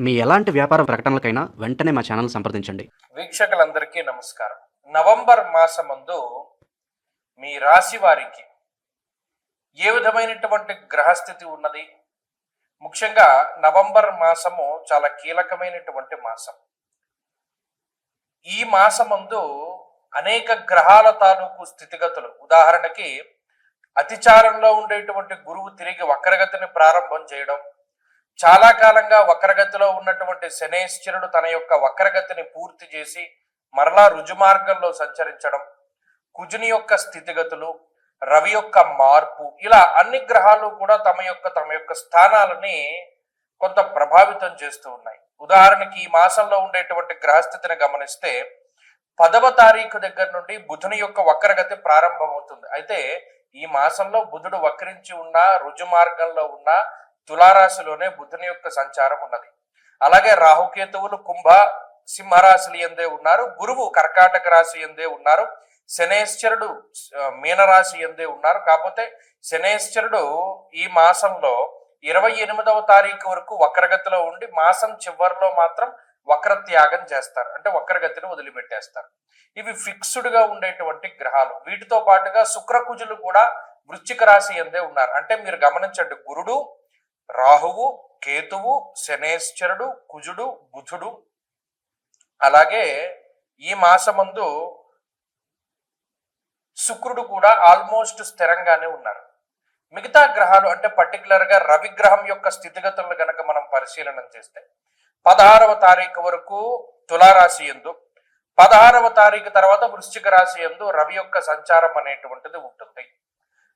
మీ ఎలాంటి వ్యాపార ప్రకటనలకైనా వెంటనే మా ఛానల్ సంప్రదించండి. వీక్షకులందరికీ నమస్కారం. నవంబర్ మాసమందు మీ రాశి వారికి ఏ విధమైనటువంటి గ్రహస్థితి ఉన్నది? ముఖ్యంగా నవంబర్ మాసము చాలా కీలకమైనటువంటి మాసం. ఈ మాసమందు అనేక గ్రహాల తాలూకు స్థితిగతులు, ఉదాహరణకి అతిచారంలో ఉండేటువంటి గురువు తిరిగి వక్రగతిని ప్రారంభం చేయడం, చాలా కాలంగా వక్రగతిలో ఉన్నటువంటి శనేశ్వరుడు తన యొక్క వక్రగతిని పూర్తి చేసి మరలా రుజుమార్గంలో సంచరించడం, కుజుని యొక్క స్థితిగతులు, రవి యొక్క మార్పు, ఇలా అన్ని గ్రహాలు కూడా తమ యొక్క స్థానాలని కొంత ప్రభావితం చేస్తూ ఉన్నాయి. ఉదాహరణకి ఈ మాసంలో ఉండేటువంటి గ్రహస్థితిని గమనిస్తే 10వ తారీఖు దగ్గర నుండి బుధుని యొక్క వక్రగతి ప్రారంభమవుతుంది. అయితే ఈ మాసంలో బుధుడు వక్రించి ఉన్న రుజు మార్గంలో ఉన్న తులారాశిలోనే బుధుని యొక్క సంచారం ఉన్నది. అలాగే రాహుకేతువులు కుంభ సింహరాశులు ఎందే ఉన్నారు, గురువు కర్కాటక రాశి ఎందే ఉన్నారు, శనేశ్వరుడు మీనరాశి ఎందే ఉన్నారు. కాకపోతే శనేశ్వరుడు ఈ మాసంలో 28వ తారీఖు వరకు వక్రగతిలో ఉండి మాసం చివరిలో మాత్రం వక్రత్యాగం చేస్తారు, అంటే వక్రగతిని వదిలిపెట్టేస్తారు. ఇవి ఫిక్స్డ్ గా ఉండేటువంటి గ్రహాలు. వీటితో పాటుగా శుక్రకుజులు కూడా వృశ్చిక రాశి ఎందే ఉన్నారు. అంటే మీరు గమనించండి, గురుడు, రాహువు, కేతువు, శనేశ్వరుడు, కుజుడు, బుధుడు, అలాగే ఈ మాసమందు శుక్రుడు కూడా ఆల్మోస్ట్ స్థిరంగానే ఉన్నారు. మిగతా గ్రహాలు అంటే పర్టికులర్ గా రవి గ్రహం యొక్క స్థితిగతులను గనక మనం పరిశీలన చేస్తే 16వ తారీఖు వరకు తులారాశి యందు, 16వ తారీఖు తర్వాత వృశ్చిక రాశి యందు రవి యొక్క సంచారం అనేటువంటిది ఉంటుంది.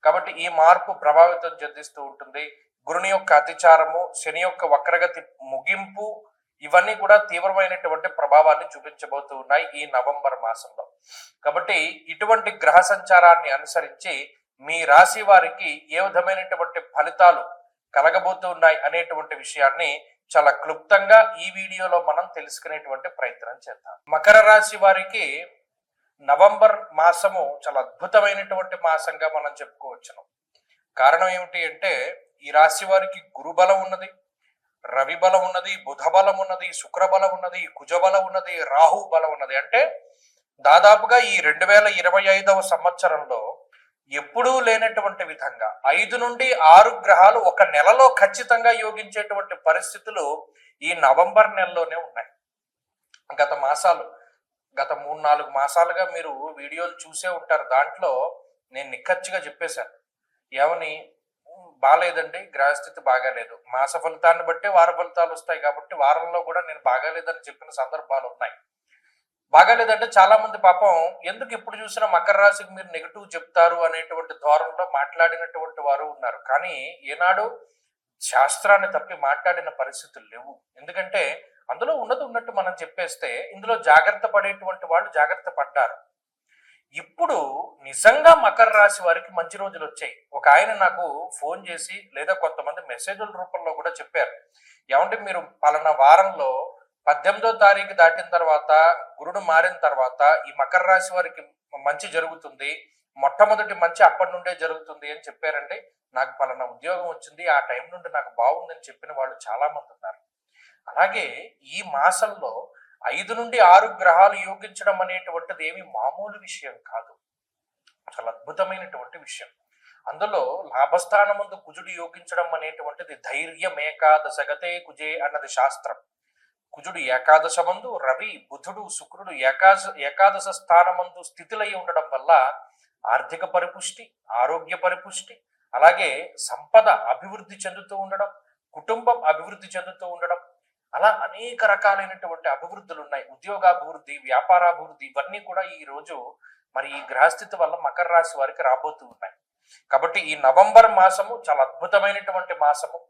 కాబట్టి ఈ మార్పు ప్రభావితం చెందిస్తూ ఉంటుంది. గురుని యొక్క అతిచారము, శని యొక్క వక్రగతి ముగింపు, ఇవన్నీ కూడా తీవ్రమైనటువంటి ప్రభావాన్ని చూపించబోతూ ఉన్నాయి ఈ నవంబర్ మాసంలో. కాబట్టి ఇటువంటి గ్రహ సంచారాన్ని అనుసరించి మీ రాశి వారికి ఏ విధమైనటువంటి ఫలితాలు కలగబోతూ ఉన్నాయి అనేటువంటి విషయాన్ని చాలా క్లుప్తంగా ఈ వీడియోలో మనం తెలుసుకునేటువంటి ప్రయత్నం చేద్దాం. మకర రాశి వారికి నవంబర్ మాసము చాలా అద్భుతమైనటువంటి మాసంగా మనం చెప్పుకోవచ్చును. కారణం ఏమిటి అంటే ఈ రాశి వారికి గురు బలం ఉన్నది, రవి బలం ఉన్నది, బుధ బలం ఉన్నది, శుక్ర బలం ఉన్నది, కుజ బలం ఉన్నది, రాహు బలం ఉన్నది. అంటే దాదాపుగా ఈ 2025వ సంవత్సరంలో ఎప్పుడూ లేనటువంటి విధంగా 5 నుండి 6 గ్రహాలు ఒక నెలలో ఖచ్చితంగా యోగించేటువంటి పరిస్థితులు ఈ నవంబర్ నెలలోనే ఉన్నాయి. గత 3-4 మాసాలుగా మీరు వీడియోలు చూసే ఉంటారు. దాంట్లో నేను నిక్కచ్చిగా చెప్పేశాను, ఏమని బాగాలేదండి, గ్రహస్థితి బాగాలేదు, మాస ఫలితాన్ని బట్టి వార ఫలితాలు వస్తాయి, కాబట్టి వారంలో కూడా నేను బాగాలేదని చెప్పిన సందర్భాలు ఉన్నాయి. బాగాలేదంటే చాలా మంది పాపం ఎందుకు ఎప్పుడు చూసినా మకర రాశికి మీరు నెగిటివ్ చెప్తారు అనేటువంటి ధోరణిలో మాట్లాడినటువంటి వారు ఉన్నారు. కానీ ఏనాడు శాస్త్రాన్ని తప్పి మాట్లాడిన పరిస్థితులు లేవు. ఎందుకంటే అందులో ఉన్నట్టు మనం చెప్పేస్తే ఇందులో జాగ్రత్త పడేటువంటి వాళ్ళు జాగ్రత్త పడ్డారు. ఇప్పుడు నిజంగా మకర రాశి వారికి మంచి రోజులు వచ్చాయి. ఒక ఆయన నాకు ఫోన్ చేసి లేదా కొంతమంది మెసేజ్ల రూపంలో కూడా చెప్పారు, ఏమంటే మీరు పలానా వారంలో 18వ తారీఖు దాటిన తర్వాత గురుడు మారిన తర్వాత ఈ మకర రాశి వారికి మంచి జరుగుతుంది, మొట్టమొదటి మంచి అప్పటి నుండే జరుగుతుంది అని చెప్పారండి. నాకు పలానా ఉద్యోగం వచ్చింది, ఆ టైం నుండి నాకు బాగుందని చెప్పిన వాళ్ళు చాలా మంది ఉన్నారు. అలాగే ఈ మాసంలో 5 నుండి 6 గ్రహాలు యోగించడం అనేటువంటిది ఏమి మామూలు విషయం కాదు, చాలా అద్భుతమైనటువంటి విషయం. అందులో లాభస్థానమందు కుజుడు యోగించడం అనేటువంటిది ధైర్యం ఏకాదశగతే కుజే అన్నది శాస్త్రం. కుజుడు ఏకాదశమందు, రవి, బుధుడు, శుక్రుడు ఏకాదశ స్థానమందు స్థితులై ఉండడం వల్ల ఆర్థిక పరిపుష్టి, ఆరోగ్య పరిపుష్టి, అలాగే సంపద అభివృద్ధి చెందుతూ ఉండడం, కుటుంబం అభివృద్ధి చెందుతూ ఉండడం, అలా అనేక రకాలైనటువంటి అభివృద్ధులు ఉన్నాయి. ఉద్యోగాభివృద్ధి, వ్యాపారాభివృద్ధి, ఇవన్నీ కూడా ఈ రోజు మరి ఈ గ్రహస్థితి వల్ల మకర రాశి వారికి రాబోతూ ఉన్నాయి. కాబట్టి ఈ నవంబర్ మాసము చాలా అద్భుతమైనటువంటి మాసము.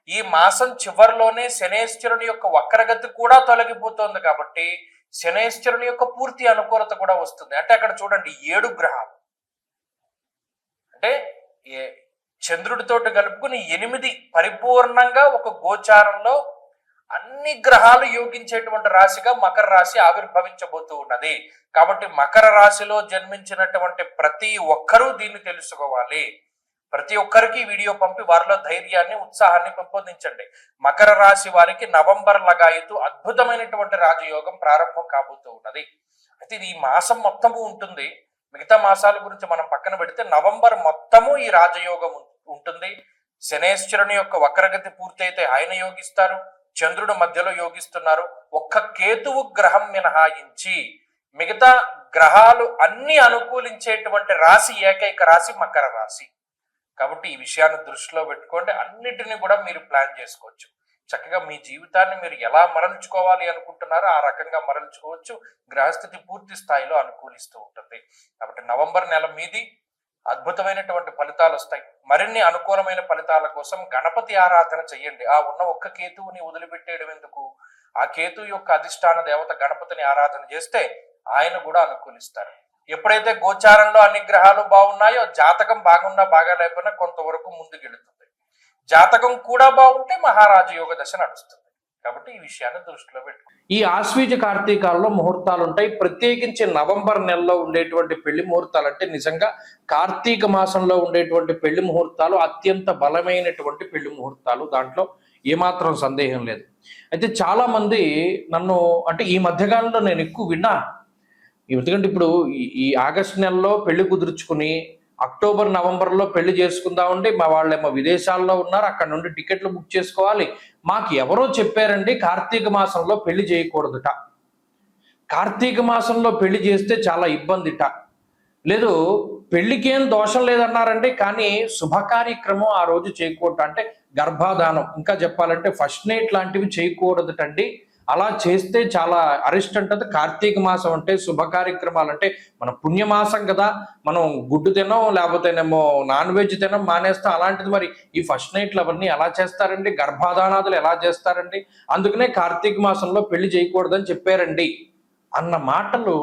ఈ మాసం చివరిలోనే శనేశ్వరుని యొక్క వక్రగతి కూడా తొలగిపోతుంది. కాబట్టి శనేశ్వరుని యొక్క పూర్తి అనుకూలత కూడా వస్తుంది. అంటే అక్కడ చూడండి 7 గ్రహాలు, అంటే చంద్రుడితోటి కలుపుకుని 8 పరిపూర్ణంగా ఒక గోచారంలో అన్ని గ్రహాలు యోగించేటువంటి రాశిగా మకర రాశి ఆవిర్భవించబోతూ ఉన్నది. కాబట్టి మకర రాశిలో జన్మించినటువంటి ప్రతి ఒక్కరూ దీన్ని తెలుసుకోవాలి. ప్రతి ఒక్కరికి ఈ వీడియో పంపి వారిలో ధైర్యాన్ని, ఉత్సాహాన్ని పెంపొందించండి. మకర రాశి వారికి నవంబర్ లగాయతు అద్భుతమైనటువంటి రాజయోగం ప్రారంభం కాబోతూ ఉన్నది. అయితే ఇది ఈ మాసం మొత్తము ఉంటుంది. మిగతా మాసాల గురించి మనం పక్కన పెడితే నవంబర్ మొత్తము ఈ రాజయోగం ఉంటుంది. శనేశ్వరుని యొక్క వక్రగతి పూర్తయితే ఆయన యోగిస్తారు, చంద్రుడు మధ్యలో యోగిస్తున్నారు. ఒక్క కేతువు గ్రహం మినహాయించి మిగతా గ్రహాలు అన్ని అనుకూలించేటువంటి రాశి ఏకైక రాశి మకర రాశి. కాబట్టి ఈ విషయాన్ని దృష్టిలో పెట్టుకోండి. అన్నిటిని కూడా మీరు ప్లాన్ చేసుకోవచ్చు. చక్కగా మీ జీవితాన్ని మీరు ఎలా మరల్చుకోవాలి అనుకుంటున్నారో ఆ రకంగా మరల్చుకోవచ్చు. గ్రహస్థితి పూర్తి స్థాయిలో అనుకూలిస్తూ ఉంటుంది. కాబట్టి నవంబర్ నెల మీది అద్భుతమైనటువంటి ఫలితాలు వస్తాయి. మరిన్ని అనుకూలమైన ఫలితాల కోసం గణపతి ఆరాధన చెయ్యండి. ఆ ఉన్న ఒక్క కేతువుని వదిలిపెట్టేయడం ఎందుకు? ఆ కేతు యొక్క అధిష్టాన దేవత గణపతిని ఆరాధన చేస్తే ఆయన కూడా అనుకూలిస్తారు. ఎప్పుడైతే గోచారంలో అన్ని గ్రహాలు బాగున్నాయో జాతకం బాగున్నా బాగా లేకపోయినా కొంతవరకు ముందుకెళ్తుంది. జాతకం కూడా బాగుంటే మహారాజ యోగ దశ నడుస్తుంది. కాబట్టి ఈ విషయాన్ని దృష్టిలో పెట్టుకో. ఈ ఆశ్వీజ కార్తీకాల్లో ముహూర్తాలు ఉంటాయి. ప్రత్యేకించి నవంబర్ నెలలో ఉండేటువంటి పెళ్లి ముహూర్తాలు అంటే నిజంగా కార్తీక మాసంలో ఉండేటువంటి పెళ్లి ముహూర్తాలు అత్యంత బలమైనటువంటి పెళ్లి ముహూర్తాలు. దాంట్లో ఏమాత్రం సందేహం లేదు. అయితే చాలా మంది నన్ను అంటే ఈ మధ్యకాలంలో నేను ఎక్కువ విన్నా, ఎందుకంటే ఇప్పుడు ఈ ఆగస్టు నెలలో పెళ్లి కుదుర్చుకుని అక్టోబర్ నవంబర్లో పెళ్లి చేసుకుందామండి, మా వాళ్ళేమో విదేశాల్లో ఉన్నారు, అక్కడ నుండి టికెట్లు బుక్ చేసుకోవాలి. మాకు ఎవరో చెప్పారండి కార్తీక మాసంలో పెళ్లి చేయకూడదుట, కార్తీక మాసంలో పెళ్లి చేస్తే చాలా ఇబ్బందిట, లేదు పెళ్లికేం దోషం లేదన్నారండి, కానీ శుభ కార్యక్రమం ఆ రోజు చేయకూడదు, అంటే గర్భాధానం ఇంకా చెప్పాలంటే ఫస్ట్ నైట్ లాంటివి చేయకూడదుటండి, అలా చేస్తే చాలా అరిస్ట్ అంటది. కార్తీక మాసం అంటే శుభ కార్యక్రమాలు అంటే మన పుణ్యమాసం కదా, మనం గుడ్డు తినం లేకపోతేనేమో నాన్ వెజ్ తినం మానేస్తాం. అలాంటిది మరి ఈ ఫస్ట్ నైట్లు అవన్నీ ఎలా చేస్తారండి, గర్భాధానాదులు ఎలా చేస్తారండి, అందుకనే కార్తీక మాసంలో పెళ్లి చేయకూడదని చెప్పారండి అన్న మాటలు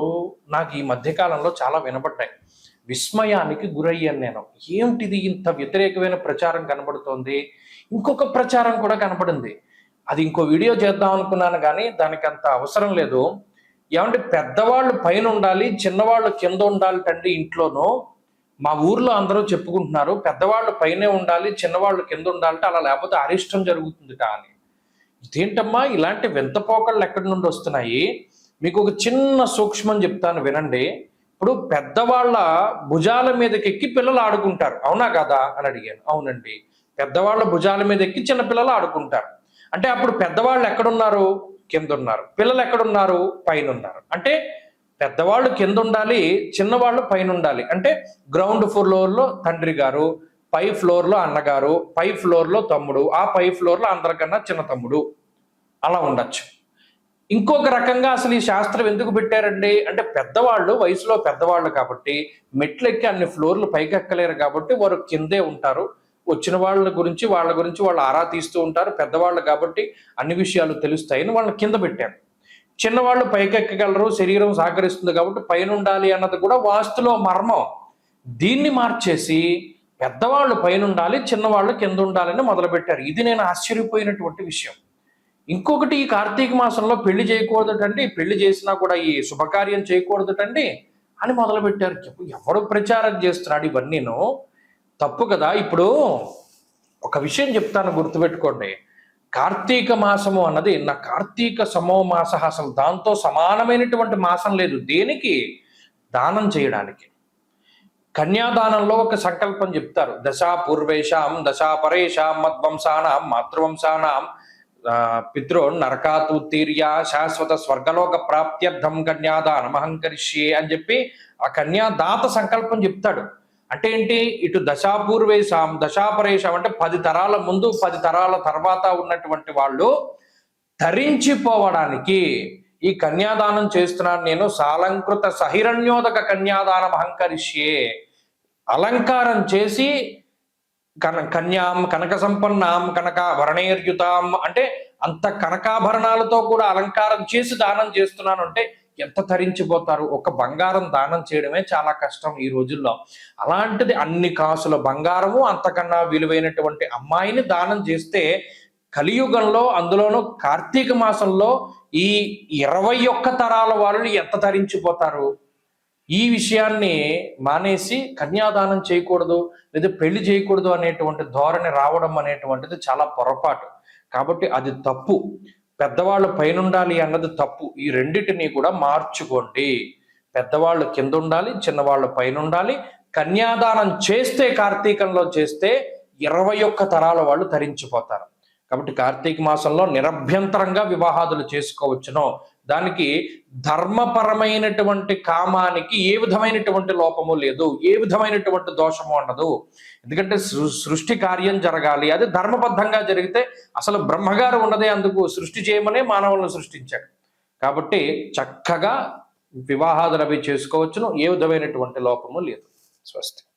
నాకు ఈ మధ్యకాలంలో చాలా వినబడ్డాయి. విస్మయానికి గురయ్యాను నేను. ఏమిటిది ఇంత వ్యతిరేకమైన ప్రచారం కనబడుతోంది. ఇంకొక ప్రచారం కూడా కనపడింది. అది ఇంకో వీడియో చేద్దాం అనుకున్నాను కానీ దానికి అంత అవసరం లేదు. ఏమంటే పెద్దవాళ్ళు పైన ఉండాలి, చిన్నవాళ్ళు కింద ఉండాలి తండ్రి ఇంట్లోనూ. మా ఊర్లో అందరూ చెప్పుకుంటున్నారు పెద్దవాళ్ళు పైనే ఉండాలి, చిన్నవాళ్ళు కింద ఉండాలంటే అలా లేకపోతే అరిష్టం జరుగుతుందిట అని. ఇదేంటమ్మా ఇలాంటి వింత పోకళ్ళు ఎక్కడి నుండి వస్తున్నాయి? మీకు ఒక చిన్న సూక్ష్మం చెప్తాను వినండి. ఇప్పుడు పెద్దవాళ్ళ భుజాల మీదకి ఎక్కి పిల్లలు ఆడుకుంటారు, అవునా కదా అని అడిగాను. అవునండి, పెద్దవాళ్ళ భుజాల మీద ఎక్కి చిన్న పిల్లలు ఆడుకుంటారు. అంటే అప్పుడు పెద్దవాళ్ళు ఎక్కడున్నారు? కింద ఉన్నారు. పిల్లలు ఎక్కడున్నారు? పైన ఉన్నారు. అంటే పెద్దవాళ్ళు కింద ఉండాలి, చిన్నవాళ్ళు పైన ఉండాలి. అంటే గ్రౌండ్ ఫ్లోర్లో తండ్రి గారు, పై ఫ్లోర్లో అన్నగారు, పై ఫ్లోర్లో తమ్ముడు, ఆ పై ఫ్లోర్లో అందరికన్నా చిన్న తమ్ముడు, అలా ఉండొచ్చు. ఇంకొక రకంగా అసలు ఈ శాస్త్రం ఎందుకు పెట్టారండి అంటే పెద్దవాళ్ళు వయసులో పెద్దవాళ్ళు కాబట్టి మెట్లెక్కి అన్ని ఫ్లోర్లు పైకి ఎక్కలేరు కాబట్టి వారు కిందే ఉంటారు. వచ్చిన వాళ్ళ గురించి వాళ్ళు ఆరా తీస్తూ ఉంటారు. పెద్దవాళ్ళు కాబట్టి అన్ని విషయాలు తెలుస్తాయని వాళ్ళని కింద పెట్టారు. చిన్నవాళ్ళు పైకెక్కగలరు, శరీరం సహకరిస్తుంది కాబట్టి పైన ఉండాలి అన్నది కూడా వాస్తులో మర్మం. దీన్ని మార్చేసి పెద్దవాళ్ళు పైన ఉండాలి, చిన్నవాళ్ళు కింద ఉండాలని మొదలుపెట్టారు. ఇది నేను ఆశ్చర్యపోయినటువంటి విషయం. ఇంకొకటి ఈ కార్తీక మాసంలో పెళ్లి చేయకూడదటండి, పెళ్లి చేసినా కూడా ఈ శుభకార్యం చేయకూడదటండి అని మొదలుపెట్టారు. ఎవడు ప్రచారం చేస్తున్నాడు ఇవన్నీను? తప్పు కదా. ఇప్పుడు ఒక విషయం చెప్తాను, గుర్తుపెట్టుకోండి. కార్తీక మాసము అన్నది నా కార్తీక సమో మాస, అసలు దాంతో సమానమైనటువంటి మాసం లేదు. దేనికి? దానం చేయడానికి. కన్యాదానంలో ఒక సంకల్పం చెప్తారు. దశా పూర్వేషాం దశా పరేషాం మద్వంశానాం మాతృవంశానాం పితృ నరకాతుత్తీర్య శాశ్వత స్వర్గలోక ప్రాప్త్యర్థం కన్యాదానం అహంకరిష్యే అని చెప్పి ఆ కన్యాదాత సంకల్పం చెప్తాడు. అంటే ఏంటి? ఇటు దశాపూర్వేశాం దశాపరేషాం అంటే 10 తరాల ముందు 10 తరాల తర్వాత ఉన్నటువంటి వాళ్ళు ధరించిపోవడానికి ఈ కన్యాదానం చేస్తున్నాను నేను. సాలంకృత సహిరణ్యోదక కన్యాదానం అహంకరిష్యే, అలంకారం చేసి కన్యాం కనక సంపన్నాం కనకాభరణేర్యుతాం అంటే అంత కనకాభరణాలతో కూడా అలంకారం చేసి దానం చేస్తున్నాను అంటే ఎంత ధరించిపోతారు. ఒక బంగారం దానం చేయడమే చాలా కష్టం ఈ రోజుల్లో. అలాంటిది అన్ని కాసుల బంగారము, అంతకన్నా విలువైనటువంటి అమ్మాయిని దానం చేస్తే కలియుగంలో, అందులోనూ కార్తీక మాసంలో ఈ 21 తరాల వాళ్ళు ఎంత ధరించిపోతారు. ఈ విషయాన్ని మానేసి కన్యాదానం చేయకూడదు లేదా పెళ్లి చేయకూడదు అనేటువంటి ధోరణి రావడం అనేటువంటిది చాలా పొరపాటు. కాబట్టి అది తప్పు. పెద్దవాళ్ళు పైన ఉండాలి అన్నది తప్పు. ఈ రెండిటిని కూడా మార్చుకోండి. పెద్దవాళ్ళు కింద ఉండాలి, చిన్నవాళ్ళు పైన ఉండాలి. కన్యాదానం చేస్తే, కార్తీకంలో చేస్తే 21 తరాల వాళ్ళు తరించిపోతారు. కాబట్టి కార్తీక మాసంలో నిరభ్యంతరంగా వివాహాదులు చేసుకోవచ్చును. దానికి ధర్మపరమైనటువంటి కామానికి ఏ విధమైనటువంటి లోపము లేదు, ఏ విధమైనటువంటి దోషము ఉండదు. ఎందుకంటే సృష్టి కార్యం జరగాలి, అది ధర్మబద్ధంగా జరిగితే అసలు బ్రహ్మగారు ఉన్నదే అందుకు, సృష్టి చేయమనే మానవులను సృష్టించాడు. కాబట్టి చక్కగా వివాహాదులు అవి చేసుకోవచ్చును, ఏ విధమైనటువంటి లోపము లేదు. స్వస్తి.